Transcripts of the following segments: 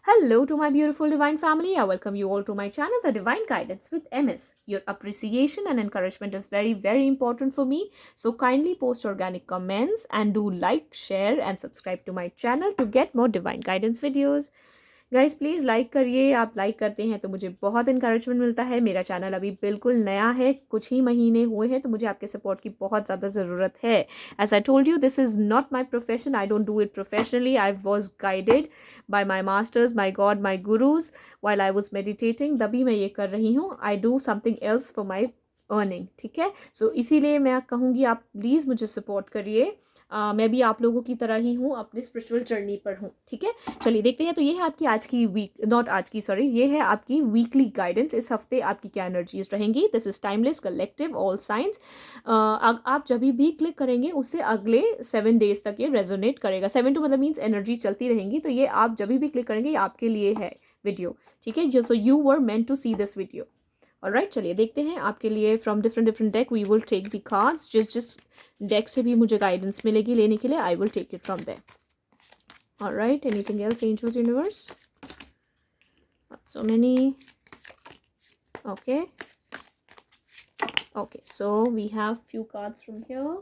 Hello to my beautiful divine family. I welcome you all to my channel, The Divine Guidance with MS. Your appreciation and encouragement is very, very important for me. So kindly post organic comments and do like, share, and subscribe to my channel to get more divine guidance videos. Guys please like करिए। आप like करते हैं तो मुझे बहुत encouragement मिलता है। मेरा चैनल अभी बिल्कुल नया है, कुछ ही महीने हुए हैं, तो मुझे आपके सपोर्ट की बहुत ज़्यादा ज़रूरत है। As I told you, this is not my profession, I don't do it professionally. I was guided by my masters, my God, my gurus while I was meditating, तभी मैं ये कर रही हूँ। I do something else for my earning, ठीक है। सो इसीलिए मैं कहूँगी आप प्लीज़ मुझे सपोर्ट करिए। मैं भी आप लोगों की तरह ही हूँ, अपनी स्पिरिचुअल जर्नी पर हूँ, ठीक है। चलिए देखते हैं। तो ये है आपकी आज की वीक, नॉट आज की, सॉरी, ये है आपकी वीकली गाइडेंस। इस हफ्ते आपकी क्या एनर्जीज रहेंगी। This is timeless, collective, all science. आप जब भी क्लिक करेंगे उससे अगले 7 डेज तक ये रेजोनेट करेगा। 7 टू मतलब मीन्स एनर्जी चलती रहेंगी, तो ये आप जब भी क्लिक करेंगे ये आपके लिए है वीडियो, ठीक है। So you were meant to see this video. Alright, चलिए देखते हैं आपके लिए from different different deck we will take the cards. जिस डेक से भी मुझे गाइडेंस मिलेगी लेने के लिए, I will take it from there. Alright, anything else angels universe? So many. Okay, okay, so we have few cards from here.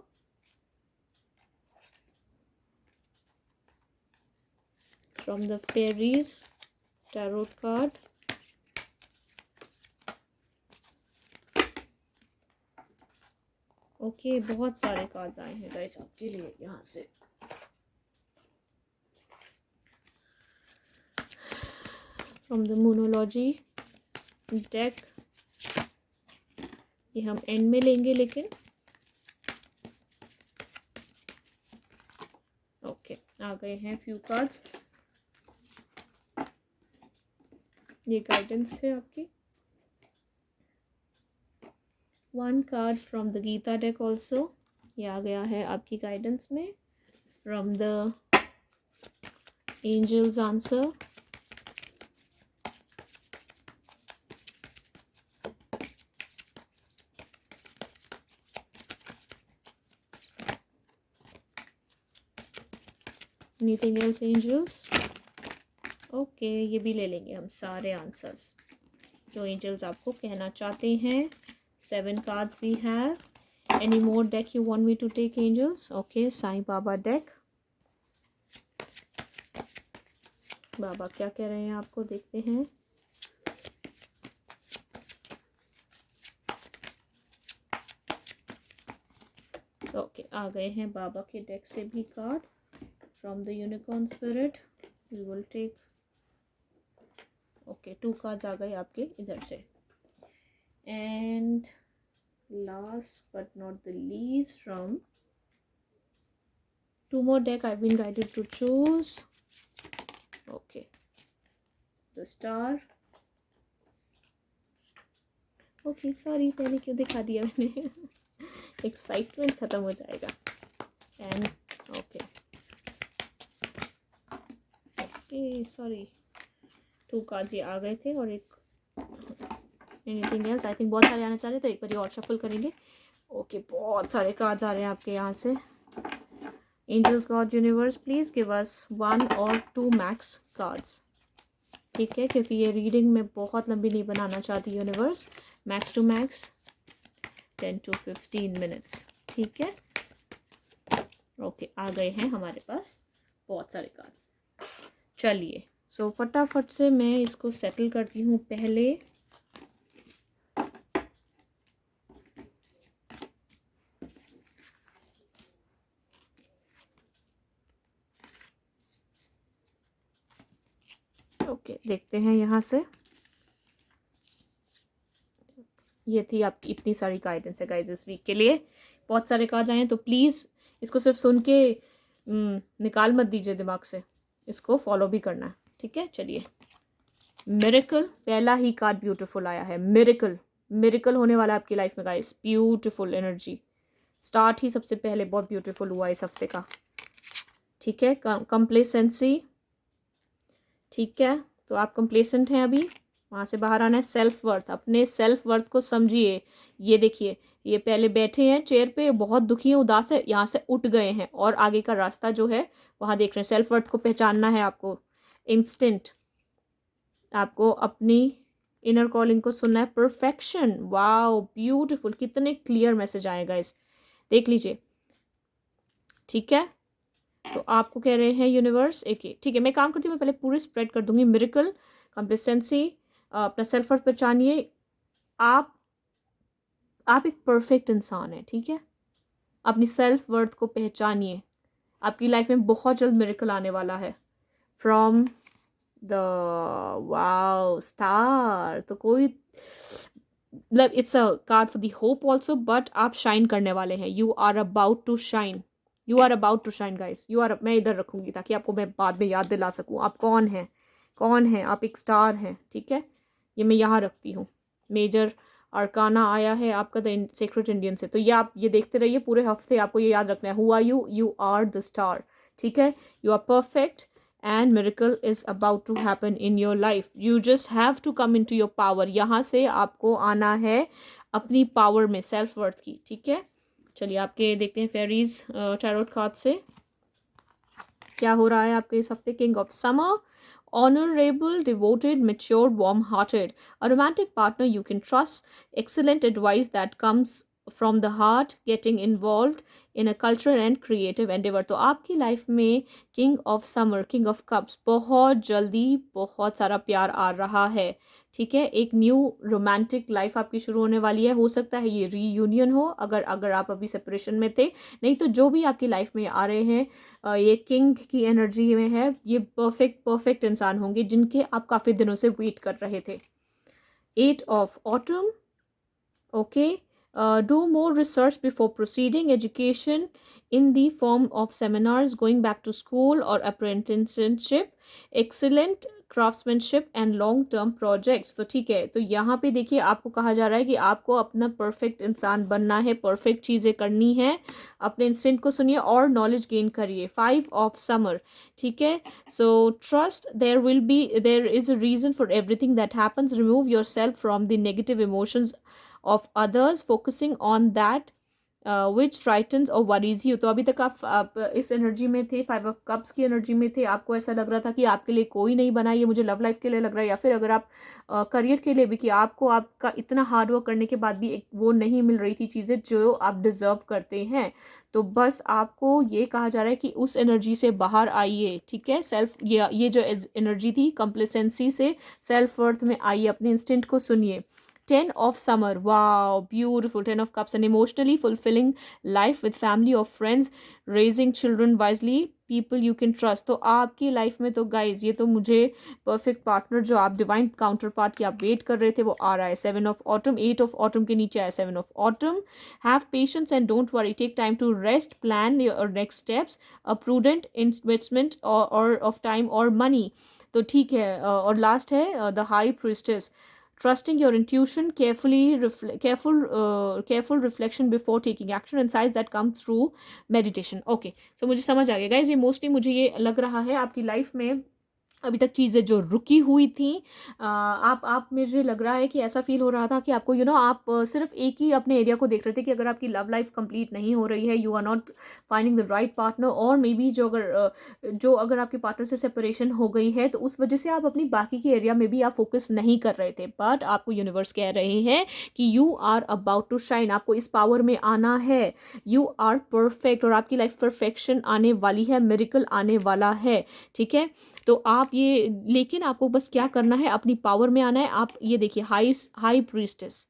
From the fairies tarot card. Okay, बहुत सारे कार्ड्स आए हैं गाइस आपके लिए यहाँ से। फ्रॉम द मोनोलॉजी डेक, ये हम एंड में लेंगे लेकिन ओके, आ गए हैं फ्यू कार्ड्स। ये गाइडेंस है आपकी। One card from the Gita deck also, ये आ गया है आपकी गाइडेंस में। From the angels answer, anything else angels? Okay, ये भी ले लेंगे हम सारे आंसर्स जो एंजल्स आपको कहना चाहते हैं। 7 cards we have. Any more deck you want me to take angels? Okay, Sai Baba deck. Baba क्या कह रहे हैं आपको, देखते हैं। ओके, आ गए हैं बाबा के डेक से भी card. From the unicorn spirit we will take, okay, 2 cards आ गए आपके इधर से। And last but not the least, from 2 more deck I've been guided to choose. Okay, the star. Okay, sorry, पहले क्यों दिखा दिया मैंने? एक्साइटमेंट ख़त्म हो जाएगा। And okay okay, sorry, 2 cards ये आ गए थे और एक एनीथिंग एल्स। आई थिंक बहुत सारे आना चाह रहे थे, एक बार और शफल करेंगे। ओके, बहुत सारे कार्ड्स आ रहे हैं आपके यहाँ से। Angels, God, universe, please give us 1 or 2 max cards, ठीक है, क्योंकि ये रीडिंग मैं बहुत लंबी नहीं बनाना चाहती। Universe, max two max 10 to 15 minutes, ठीक है। ओके, आ गए हैं हमारे पास बहुत सारे कार्ड्स। चलिए, सो फटाफट से मैं इसको सेटल करती हूँ पहले। ओके, देखते हैं यहाँ से। ये थी आपकी इतनी सारी गाइडेंस है गाइज इस वीक के लिए। बहुत सारे कार्ड्स आए हैं, तो प्लीज़ इसको सिर्फ सुन के निकाल मत दीजिए दिमाग से, इसको फॉलो भी करना है, ठीक है। चलिए, मिरेकल, पहला ही कार्ड ब्यूटीफुल आया है। मिरेकल, मिरेकल होने वाला है आपकी लाइफ में गाइस। ब्यूटीफुल एनर्जी, स्टार्ट ही सबसे पहले बहुत ब्यूटीफुल हुआ इस हफ्ते का, ठीक है। कंप्लेसेंसी, ठीक है, तो आप कंप्लेसेंट हैं अभी, वहाँ से बाहर आना है। सेल्फ वर्थ, अपने सेल्फ वर्थ को समझिए। ये देखिए, ये पहले बैठे हैं चेयर पे, बहुत दुखी हैं, उदास है, यहाँ से उठ गए हैं और आगे का रास्ता जो है वहाँ देख रहे हैं। सेल्फ वर्थ को पहचानना है आपको। इंस्टेंट, आपको अपनी इनर कॉलिंग को सुनना है। परफेक्शन, वाओ ब्यूटीफुल, कितने क्लियर मैसेज आएगा इस, देख लीजिए। ठीक है, तो आपको कह रहे हैं यूनिवर्स एक ही, ठीक है मैं काम करती हूँ, मैं पहले पूरे स्प्रेड कर दूंगी। मिरेकल, कंसिस्टेंसी, अपना सेल्फ वर्थ पहचानिए। आप आप एक परफेक्ट इंसान हैं, ठीक है। अपनी सेल्फ वर्थ को पहचानिए। आपकी लाइफ में बहुत जल्द मिरेकल आने वाला है। फ्रॉम द, वाओ स्टार, तो कोई मतलब it's a card for the hope also, but आप शाइन करने वाले हैं। You are about to shine, you are about to shine guys. You are, मैं इधर रखूंगी ताकि आपको मैं बाद में याद दिला सकूं आप कौन हैं। कौन है आप? एक स्टार हैं, ठीक है। ये मैं यहाँ रखती हूँ। मेजर अरकाना आया है आपका द सीक्रेट इंडियन से, तो ये आप ये देखते रहिए पूरे हफ्ते, आपको ये याद रखना है। Who are you? You are the star, ठीक है। You are perfect and miracle is about to happen in your life. You just have to come into your power. यहाँ से आपको आना है अपनी पावर में, सेल्फ वर्थ की, ठीक है। चलिए आपके देखते हैं फेरीज टैरोट कार्ड से क्या हो रहा है आपके इस हफ्ते। King of summer, honorable, devoted, mature, warm hearted, a romantic partner you can trust, excellent advice that comes from the heart, getting involved in a cultural and creative endeavor। तो आपकी लाइफ में king of summer, king of cups, बहुत जल्दी बहुत सारा प्यार आ रहा है, ठीक है। एक न्यू रोमांटिक लाइफ आपकी शुरू होने वाली है। हो सकता है ये रीयूनियन हो, अगर अगर आप अभी सेपरेशन में थे। नहीं तो जो भी आपकी लाइफ में आ रहे हैं ये किंग की एनर्जी में है, ये परफेक्ट परफेक्ट इंसान होंगे जिनके आप काफ़ी दिनों से वेट कर रहे थे। 8 of autumn, okay. Do more research before proceeding. Education in the form of seminars, going back to school or apprenticeship, excellent craftsmanship and long term projects। तो ठीक है, तो यहाँ पे देखिए आपको कहा जा रहा है कि आपको अपना परफेक्ट इंसान बनना है, परफेक्ट चीज़ें करनी है। अपने इंस्टिंक्ट को सुनिए और नॉलेज गेन करिए। 5 ऑफ समर, ठीक है। So trust, there is a reason for everything that happens, remove yourself from the negative emotions of others, focusing on that which frightens or worries you। तो अभी तक आप इस energy में थे, 5 ऑफ कप्स की एनर्जी में थे। आपको ऐसा लग रहा था कि आपके लिए कोई नहीं बना, ये मुझे लव लाइफ के लिए लग रहा है, या फिर अगर आप करियर के लिए भी, कि आपको आपका इतना हार्ड वर्क करने के बाद भी एक वो नहीं मिल रही थी चीज़ें जो आप डिज़र्व करते हैं। तो बस आपको ये कहा जा रहा है कि उस एनर्जी से बाहर आइए, ठीक है। सेल्फ, ये जो एनर्जी थी कंप्लेसेंसी से, सेल्फ वर्थ में आइए, अपने इंस्टिंक्ट को सुनिए। 10 of summer, wow beautiful, 10 of cups, an emotionally fulfilling life with family or friends, raising children wisely, people you can trust। तो आपकी लाइफ में तो गाइज ये तो मुझे परफेक्ट पार्टनर जो आप डिवाइन काउंटर पार्ट की आप वेट कर रहे थे वो आ रहा है। 7 ऑफ ऑटम, 8 ऑफ ऑटम के नीचे आया 7 of autumn. Have patience and don't worry, take time to rest, plan your next steps, a prudent investment और ऑफ टाइम और मनी। तो ठीक है, और लास्ट है the high priestess, trusting your intuition, careful reflection before taking action, insights that come through meditation। okay, so मुझे समझ आ गया गाइज। ये मोस्टली मुझे ये लग रहा है आपकी लाइफ में अभी तक चीज़ें जो रुकी हुई थी, आप मुझे लग रहा है कि ऐसा फील हो रहा था कि आपको आप सिर्फ एक ही अपने एरिया को देख रहे थे कि अगर आपकी लव लाइफ कंप्लीट नहीं हो रही है, you are not finding the right partner, और मे बी जो अगर आपके पार्टनर से सेपरेशन हो गई है तो उस वजह से आप अपनी बाकी के एरिया में भी आप फोकस नहीं कर रहे थे। बट आपको यूनिवर्स कह रहे हैं कि you are about to shine, आपको इस पावर में आना है। यू आर परफेक्ट, और आपकी लाइफ परफेक्शन आने वाली है, मिरेकल आने वाला है, ठीक है। तो आप ये, लेकिन आपको बस क्या करना है, अपनी पावर में आना है। आप ये देखिए हाई प्रीस्टेस,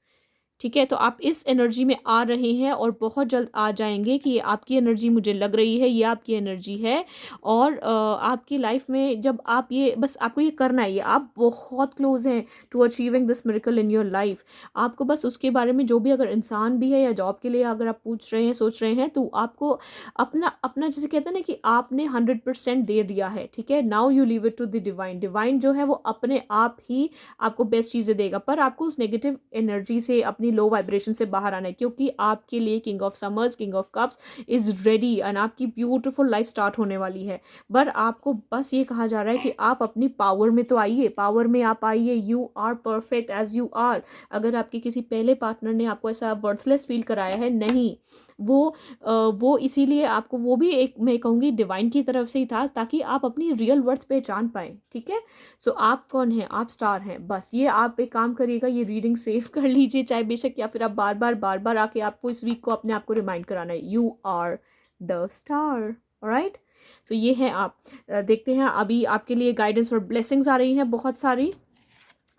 ठीक है। तो आप इस एनर्जी में आ रहे हैं और बहुत जल्द आ जाएंगे कि ये आपकी एनर्जी मुझे लग रही है, ये आपकी एनर्जी है। और आपकी लाइफ में जब आप ये, बस आपको ये करना है, ये आप बहुत क्लोज हैं to achieving this miracle in your life. आपको बस उसके बारे में जो भी अगर इंसान भी है या जॉब के लिए अगर आप पूछ रहे हैं, सोच रहे हैं, तो आपको अपना अपना जैसे कहते हैं ना कि आपने 100% दे दिया है, ठीक है। Now you leave it to the divine. Divine जो है वो अपने आप ही आपको बेस्ट चीज़ें देगा, पर आपको उस नेगेटिव एनर्जी से, अपनी लो वाइब्रेशन से बाहर आना है, क्योंकि आपके लिए king of summers, king of cups is ready and आपकी ब्यूटीफुल लाइफ स्टार्ट होने वाली है। पर आपको बस ये कहा जा रहा है कि आप अपनी पावर में तो आइए, पावर में आप आइए। You are perfect as you are. अगर आपके किसी पहले पार्टनर ने आपको ऐसा वर्थलेस फील कराया है, नहीं, वो इसीलिए आपको वो भी एक मैं कहूँगी डिवाइन की तरफ से ही था, ताकि आप अपनी रियल वर्थ पहचान पाएँ, ठीक है। सो आप कौन हैं, आप स्टार हैं, बस ये आप एक काम करिएगा, ये रीडिंग सेव कर लीजिए, चाहे बेशक, या फिर आप बार बार आके आपको इस वीक को अपने आप को रिमाइंड कराना है, you are the star, right. So ये है आप। देखते हैं अभी आपके लिए गाइडेंस और ब्लेसिंग्स आ रही हैं बहुत सारी।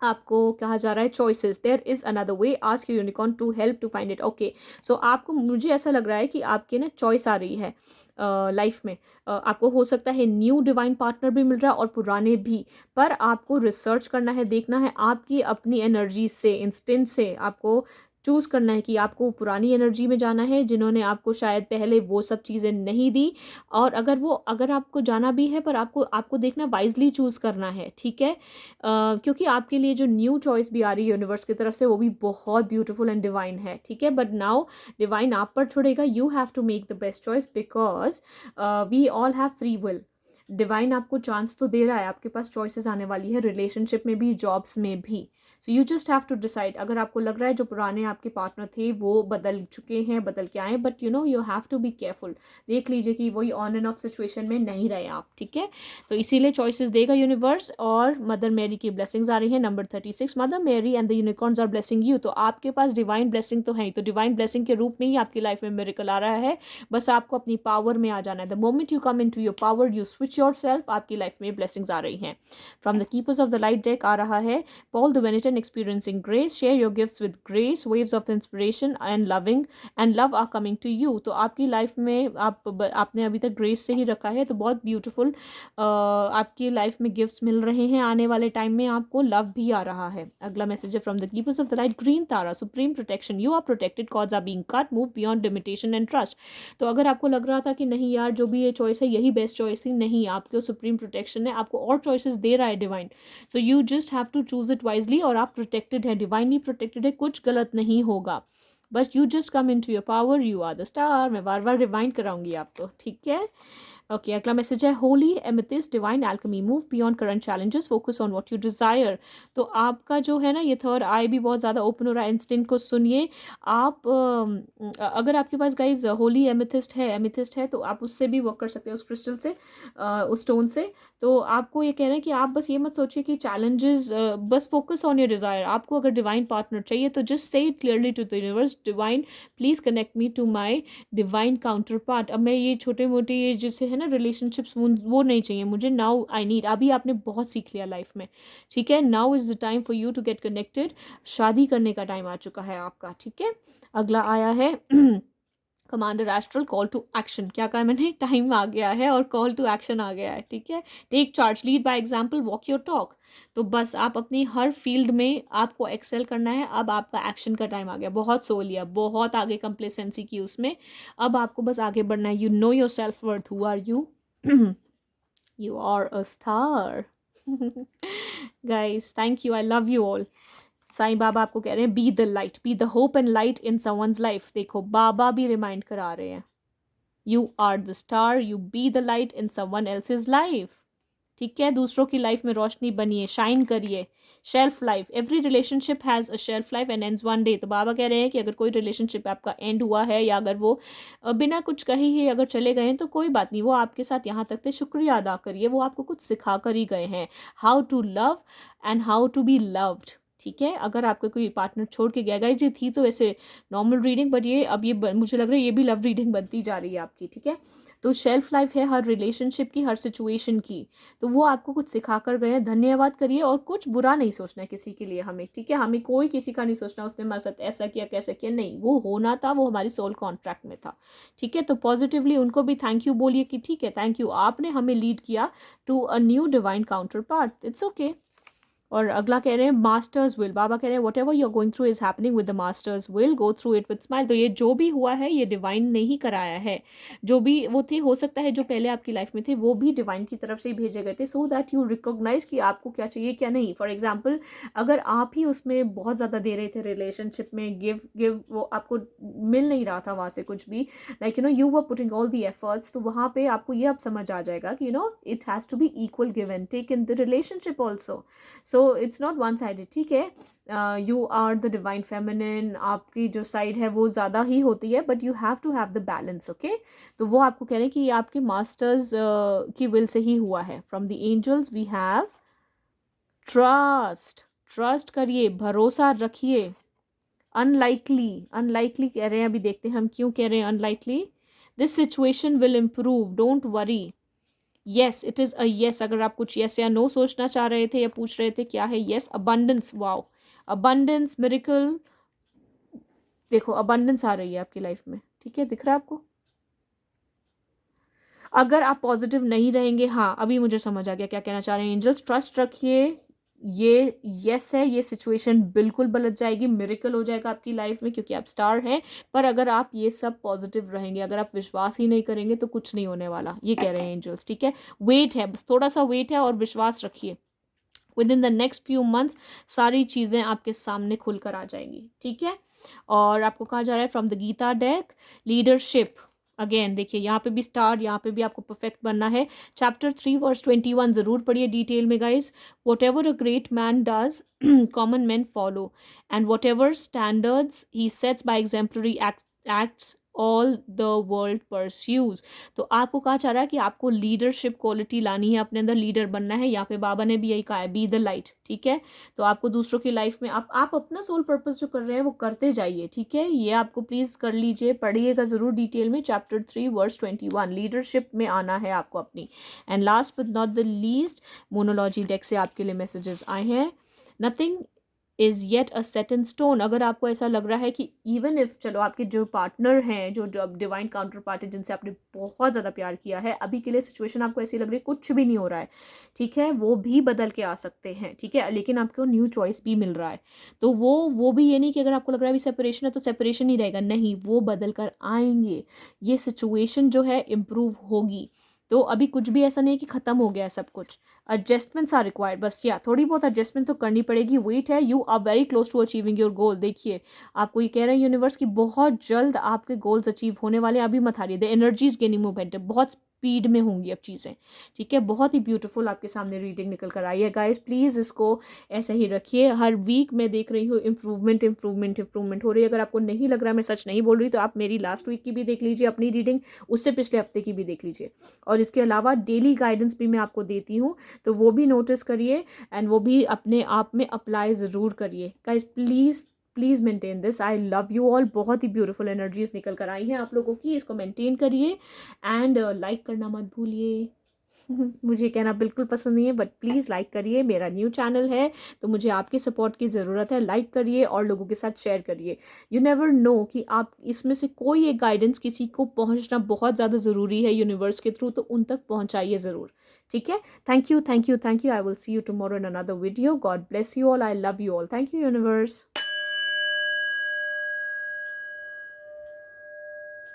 आपको कहा जा रहा है choices, there is another way, ask your unicorn to help to find it. Okay, so आपको, मुझे ऐसा लग रहा है कि आपके ना चॉइस आ रही है लाइफ में। आपको हो सकता है न्यू डिवाइन पार्टनर भी मिल रहा है और पुराने भी, पर आपको रिसर्च करना है, देखना है आपकी अपनी एनर्जी से, इंस्टेंट से आपको चूज़ करना है कि आपको पुरानी एनर्जी में जाना है जिन्होंने आपको शायद पहले वो सब चीज़ें नहीं दी, और अगर आपको जाना भी है, पर आपको आपको देखना वाइजली चूज़ करना है, ठीक है। क्योंकि आपके लिए जो न्यू चॉइस भी आ रही है यूनिवर्स की तरफ से, वो भी बहुत ब्यूटीफुल एंड डिवाइन है, ठीक है। बट नाउ डिवाइन आप पर छोड़ेगा, you have to make the best choice, because we all have free will. Divine आपको चांस तो दे रहा है, आपके पास चॉइसेस आने वाली है, रिलेशनशिप में भी, जॉब्स में भी। So you just have to decide. अगर आपको लग रहा है जो पुराने आपके पार्टनर थे वो बदल चुके हैं, बदल के आए, but you have to be careful. देख लीजिए कि वही ऑन एंड ऑफ सिचुएशन में नहीं रहे आप, ठीक है। तो इसीलिए चॉइसेस देगा यूनिवर्स। और मदर मैरी की ब्लेसिंग्स आ रही है, number 36, mother Mary and the unicorns are blessing you. तो आपके पास डिवाइन ब्लेसिंग तो है ही, तो डिवाइन ब्लेसिंग के रूप में ही आपकी लाइफ में मिरेकल आ रहा है। बस आपको अपनी पावर में आ जाना है। The moment you come into your power, you switch yourself, आपकी लाइफ में ब्लेसिंग्स आ रही हैं। From the keepers of the light deck आ रहा है Paul the Venetian, experiencing grace, share your gifts with grace, waves of inspiration and loving and love are coming to you. तो आपकी लाइफ में आपने अभी तक ग्रेस से ही रखा है, तो बहुत ब्यूटीफुल आपकी लाइफ में गिफ्ट्स मिल रहे हैं। आने वाले टाइम में आपको लव भी आ रहा है। अगला मैसेज है from the keepers of the light green Tara, supreme protection, you are protected, cords are being cut, move beyond limitation and trust. तो अगर आपको लग रहा था कि नहीं यार जो भी ये चॉइस है यही बेस्ट चॉइस थी, नहीं, आपके सुप्रीम प्रोटेक्शन है, आपको और चॉइसेस दे रहा है divine. So you just have to choose it wisely, और आप प्रोटेक्टेड है, डिवाइनली प्रोटेक्टेड है, कुछ गलत नहीं होगा। बस you just come into your power, you are the star. मैं बार बार रिवाइंड कराऊंगी आपको, ठीक है। ओके, अगला मैसेज है Holi amethyst divine alchemy, move beyond current challenges, focus on what you desire. तो आपका जो है ना ये थर्ड आई भी बहुत ज़्यादा ओपन हो रहा है, इंस्टेंट को सुनिए आप। अगर आपके पास गाइज होली एमेथिस्ट है तो आप उससे भी वर्क कर सकते हैं, उस क्रिस्टल से, उस स्टोन से। तो आपको ये कह रहे हैं कि आप बस ये मत सोचिए कि चैलेंजेस, बस फोकस ऑन योर डिज़ायर। आपको अगर डिवाइन पार्टनर चाहिए तो just say it clearly to the universe, divine please connect me to my divine counterpart. अब मैं ये छोटे मोटे ये जैसे है ना रिलेशनशिप्स, वो नहीं चाहिए मुझे। नाउ आई नीड, अभी आपने बहुत सीख लिया लाइफ में, ठीक है। Now is the time for you to get connected. शादी करने का टाइम आ चुका है आपका, ठीक है। अगला आया है commander astral, call to action. क्या कहा मैंने, टाइम आ गया है और कॉल टू एक्शन आ गया है, ठीक है। Take charge, lead by example, walk your talk. तो बस आप अपनी हर फील्ड में आपको एक्सेल करना है। अब आपका एक्शन का टाइम आ गया। बहुत सो लिया, बहुत आगे कंप्लेसेंसी की उसमें, अब आपको बस आगे बढ़ना है। You know yourself worth, who are you, you are a star. Guys thank you, I love you all. Sai Baba आपको कह रहे हैं be the light, be the hope and light in someone's life. देखो बाबा भी रिमाइंड करा रहे हैं, you are the star, you be the light in someone else's life, ठीक है। दूसरों की लाइफ में रोशनी बनिए, शाइन करिए। Shelf life, every relationship has a shelf life and ends one day. तो बाबा कह रहे हैं कि अगर कोई रिलेशनशिप आपका एंड हुआ है, या अगर वो बिना कुछ कहे ही अगर चले गए हैं, तो कोई बात नहीं, वो आपके साथ यहाँ तक थे, शुक्रिया अदा करिए, वो आपको कुछ सिखा कर ही गए हैं, how to love and how to be loved, ठीक है। अगर आपका कोई पार्टनर छोड़ के गया, गाइस ये थी तो वैसे नॉर्मल रीडिंग, बट ये अब ये मुझे लग रहा है ये भी लव रीडिंग बनती जा रही है आपकी, ठीक है। तो शेल्फ लाइफ है हर रिलेशनशिप की, हर सिचुएशन की। तो वो आपको कुछ सिखा कर गए हैं, धन्यवाद करिए। और कुछ बुरा नहीं सोचना है किसी के लिए हमें, ठीक है। हमें कोई किसी का नहीं सोचना उसने हमारे साथ ऐसा किया कैसा किया, नहीं, वो होना था, वो हमारी सोल कॉन्ट्रैक्ट में था, ठीक है। तो पॉजिटिवली उनको भी थैंक यू बोलिए कि ठीक है, थैंक यू, आपने हमें लीड किया to a new divine counterpart, it's okay. और अगला कह रहे हैं मास्टर्स विल, बाबा कह रहे हैं whatever you are going through is happening with the master's will, go through it with smile. तो ये जो भी हुआ है ये डिवाइन ने ही कराया है। जो भी वो थे, हो सकता है जो पहले आपकी लाइफ में थे वो भी डिवाइन की तरफ से ही भेजे गए थे, सो दैट यू रिकॉग्नाइज कि आपको क्या चाहिए क्या नहीं। फॉर एग्जाम्पल, अगर आप ही उसमें बहुत ज़्यादा दे रहे थे रिलेशनशिप में, गिव गिव, वो आपको मिल नहीं रहा था वहाँ से कुछ भी, like you were putting all the efforts, तो वहाँ पे आपको ये अब समझ आ जाएगा कि it has to be equal give and take in the relationship also. So so it's not one sided, ठीक है. You are the divine feminine, आपकी जो साइड है वो ज़्यादा ही होती है, but you have to have the balance. Okay, तो वो आपको कह रहे हैं कि ये आपके मास्टर्स की विल से ही हुआ है. From the angels we have trust. Trust करिए, भरोसा रखिए. अनलाइकली, अनलाइकली कह रहे हैं, अभी देखते हैं हम क्यों कह रहे हैं unlikely. This situation will improve, don't worry. Yes, it is a yes. अगर आप कुछ येस या नो सोचना चाह रहे थे या पूछ रहे थे क्या है yes, abundance. Wow, abundance, miracle. देखो अबंडेंस आ रही है आपकी लाइफ में, ठीक है, दिख रहा है आपको. अगर आप पॉजिटिव नहीं रहेंगे, हाँ अभी मुझे समझ आ गया क्या कहना चाह रहे हैं एंजल्स. ट्रस्ट रखिए, ये यस है, ये सिचुएशन बिल्कुल बदल जाएगी, मिरेकल हो जाएगा आपकी लाइफ में क्योंकि आप स्टार हैं. पर अगर आप ये सब पॉजिटिव रहेंगे, अगर आप विश्वास ही नहीं करेंगे तो कुछ नहीं होने वाला, ये कह रहे हैं एंजल्स. ठीक है, वेट है, बस थोड़ा सा वेट है और विश्वास रखिए. With in the next few months सारी चीज़ें आपके सामने खुलकर आ जाएंगी. ठीक है, और आपको कहा जा रहा है from the Gita deck, leadership. Again देखिए यहाँ पे भी स्टार, यहाँ पे भी आपको परफेक्ट बनना है. चैप्टर 3 वर्स 21 ज़रूर पढ़िए डिटेल में guys. Whatever a great man does common man follow, and whatever standards he sets by exemplary acts all the world pursues. तो आपको कहा जा रहा है कि आपको लीडरशिप क्वालिटी लानी है, अपने अंदर लीडर बनना है. यहाँ पे बाबा ने भी यही कहा है, बी द लाइट. ठीक है, तो आपको दूसरों की लाइफ में आप अपना सोल पर्पस जो कर रहे हैं वो करते जाइए. ठीक है, ये आपको प्लीज़ कर लीजिए, पढ़िएगा ज़रूर डिटेल में. चैप्टर 3 वर्स 21, लीडरशिप में आना है आपको अपनी. And last but not the least, मोनोलॉजी डेक से आपके लिए मैसेजेस आए हैं. Nothing is yet a set in stone. अगर आपको ऐसा लग रहा है कि इवन इफ, चलो आपके जो पार्टनर हैं, जो डिवाइन काउंटर पार्ट है, जिनसे आपने बहुत ज़्यादा प्यार किया है, अभी के लिए सिचुएशन आपको ऐसी लग रही है कुछ भी नहीं हो रहा है, ठीक है, वो भी बदल के आ सकते हैं. ठीक है, लेकिन आपको न्यू चॉइस भी मिल रहा है. तो वो भी ये नहीं कि अगर आपको लग रहा है अभी सेपरेशन है तो सेपरेशन ही रहेगा, नहीं, वो बदल कर आएंगे. ये सिचुएशन जो है इम्प्रूव होगी. तो अभी कुछ भी ऐसा नहीं है कि ख़त्म हो गया है सब कुछ. एडजस्टमेंट्स आर रिक्वायर्ड, बस या थोड़ी बहुत एडजस्टमेंट तो करनी पड़ेगी. वेट है, you are very close to achieving your goal. देखिए आपको ये कह रहे हैं यूनिवर्स की बहुत जल्द आपके गोल्स अचीव होने वाले हैं. अभी मत हारिए, द एनर्जीज गेनिंग मोमेंटम, बहुत स्पीड में होंगी अब चीज़ें. ठीक है, बहुत ही ब्यूटीफुल आपके सामने रीडिंग निकल कर आई है गाइस. प्लीज़ इसको ऐसे ही रखिए. हर वीक मैं देख रही हूँ इम्प्रूवमेंट इम्प्रूवमेंट इम्प्रूवमेंट हो रही है. अगर आपको नहीं लग रहा, मैं सच नहीं बोल रही, तो आप मेरी लास्ट वीक की भी देख लीजिए अपनी रीडिंग, उससे पिछले हफ्ते की भी देख लीजिए. और इसके अलावा डेली गाइडेंस भी मैं आपको देती हूँ, तो वो भी नोटिस करिए एंड वो भी अपने आप में अप्लाई ज़रूर करिए. Guys please please maintain this. I love you all. बहुत ही ब्यूटीफुल एनर्जीज निकल कर आई हैं आप लोगों की. इसको मेंटेन करिए एंड लाइक करना मत भूलिए. मुझे कहना बिल्कुल पसंद नहीं है, बट प्लीज़ लाइक करिए. मेरा न्यू चैनल है तो मुझे आपके सपोर्ट की ज़रूरत है. लाइक करिए और लोगों के साथ शेयर करिए. यू नेवर नो कि आप इसमें से कोई एक गाइडेंस किसी को पहुंचना बहुत ज़्यादा ज़रूरी है यूनिवर्स के थ्रू, तो उन तक पहुंचाइए ज़रूर. ठीक है, thank you thank you thank you. I will see you tomorrow in another video. God bless you all. I love you all. Thank you universe.